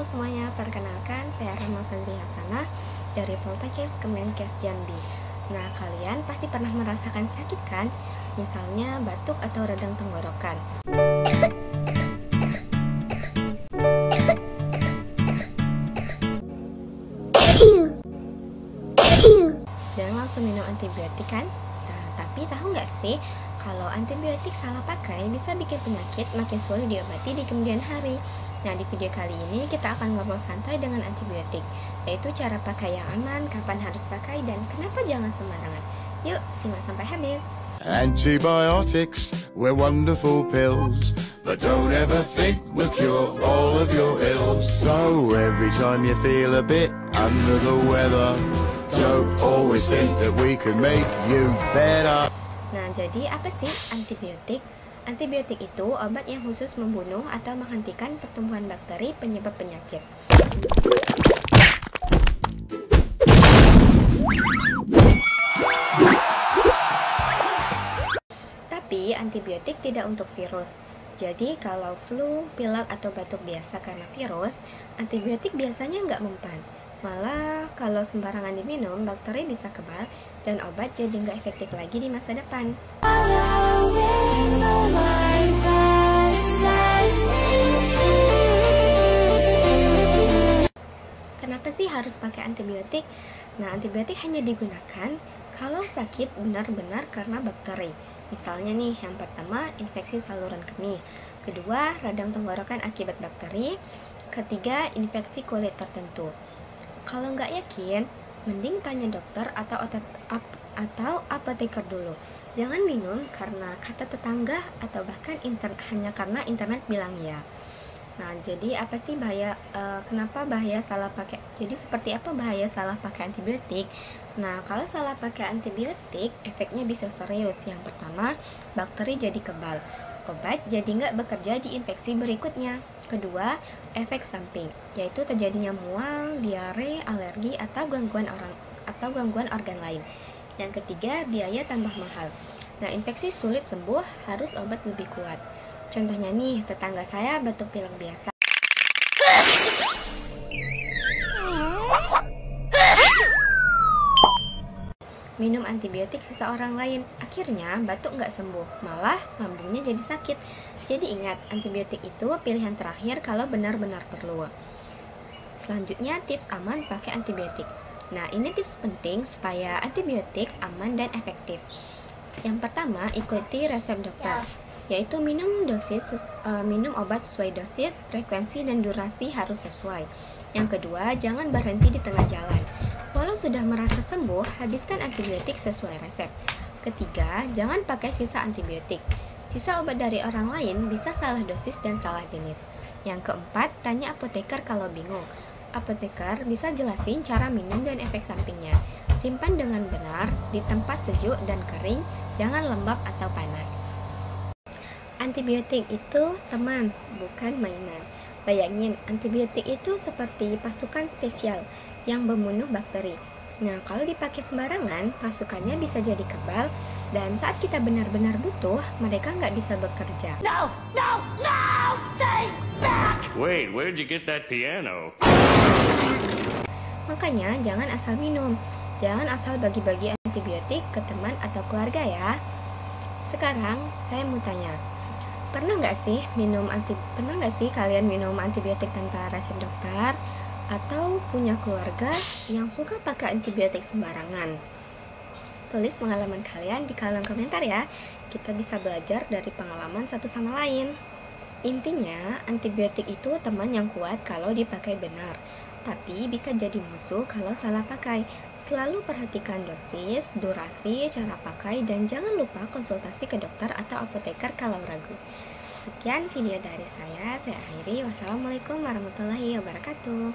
semuanya, perkenalkan saya Rahma Fadli Hasanah dari Poltekkes Kemenkes Jambi. Nah, kalian pasti pernah merasakan sakit kan? Misalnya batuk atau radang tenggorokan. Dan langsung minum antibiotik kan? Nah, tapi tahu nggak sih kalau antibiotik salah pakai bisa bikin penyakit makin sulit diobati di kemudian hari. Nah, di video kali ini kita akan ngobrol santai dengan antibiotik, yaitu cara pakai yang aman, kapan harus pakai, dan kenapa jangan sembarangan. Yuk, simak sampai habis. Antibiotics, we're wonderful pills, but don't ever think we'll cure all of your ills. So every time you feel a bit under the weather, don't always think that we can make you better. Nah, jadi apa sih antibiotik? Antibiotik itu obat yang khusus membunuh atau menghentikan pertumbuhan bakteri penyebab penyakit. Tapi antibiotik tidak untuk virus. Jadi kalau flu, pilek, atau batuk biasa karena virus, antibiotik biasanya nggak mempan. Malah kalau sembarangan diminum, bakteri bisa kebal dan obat jadi nggak efektif lagi di masa depan. Kenapa sih harus pakai antibiotik? Nah, antibiotik hanya digunakan kalau sakit benar-benar karena bakteri. Misalnya nih, yang pertama infeksi saluran kemih, kedua radang tenggorokan akibat bakteri, ketiga infeksi kulit tertentu. Kalau nggak yakin, mending tanya dokter atau apoteker dulu. Jangan minum karena kata tetangga atau bahkan hanya karena internet bilang ya. Nah, jadi apa sih bahaya? Kenapa bahaya salah pakai? Jadi seperti apa bahaya salah pakai antibiotik? Nah, kalau salah pakai antibiotik, efeknya bisa serius. Yang pertama, bakteri jadi kebal. Obat jadi nggak bekerja di infeksi berikutnya. Kedua, efek samping, yaitu terjadinya mual, diare, alergi, atau gangguan organ lain. Yang ketiga, biaya tambah mahal. Nah, infeksi sulit sembuh, harus obat lebih kuat. Contohnya nih, tetangga saya batuk pilek biasa. Minum antibiotik seseorang lain, akhirnya batuk nggak sembuh, malah lambungnya jadi sakit. Jadi ingat, antibiotik itu pilihan terakhir kalau benar-benar perlu. Selanjutnya, tips aman pakai antibiotik. Nah, ini tips penting supaya antibiotik aman dan efektif. Yang pertama, ikuti resep dokter, yaitu minum obat sesuai dosis, frekuensi, dan durasi harus sesuai. Yang kedua, jangan berhenti di tengah jalan. Walau sudah merasa sembuh, habiskan antibiotik sesuai resep. Ketiga, jangan pakai sisa antibiotik. Sisa obat dari orang lain bisa salah dosis dan salah jenis. Yang keempat, tanya apoteker kalau bingung. Apoteker bisa jelasin cara minum dan efek sampingnya. Simpan dengan benar di tempat sejuk dan kering, jangan lembab atau panas. Antibiotik itu teman, bukan mainan. Bayangin, antibiotik itu seperti pasukan spesial yang membunuh bakteri. Nah, kalau dipakai sembarangan, pasukannya bisa jadi kebal, dan saat kita benar-benar butuh, mereka nggak bisa bekerja. No! Stay back! Wait, where'd you get that piano? Makanya, jangan asal minum. Jangan asal bagi-bagi antibiotik ke teman atau keluarga ya. Sekarang, saya mau tanya. Pernah nggak sih kalian minum antibiotik tanpa resep dokter? Atau punya keluarga yang suka pakai antibiotik sembarangan? Tulis pengalaman kalian di kolom komentar ya. Kita bisa belajar dari pengalaman satu sama lain. Intinya, antibiotik itu teman yang kuat kalau dipakai benar, tapi bisa jadi musuh kalau salah pakai. Selalu perhatikan dosis, durasi, cara pakai, dan jangan lupa konsultasi ke dokter atau apoteker kalau ragu. Sekian video dari saya akhiri. Wassalamualaikum warahmatullahi wabarakatuh.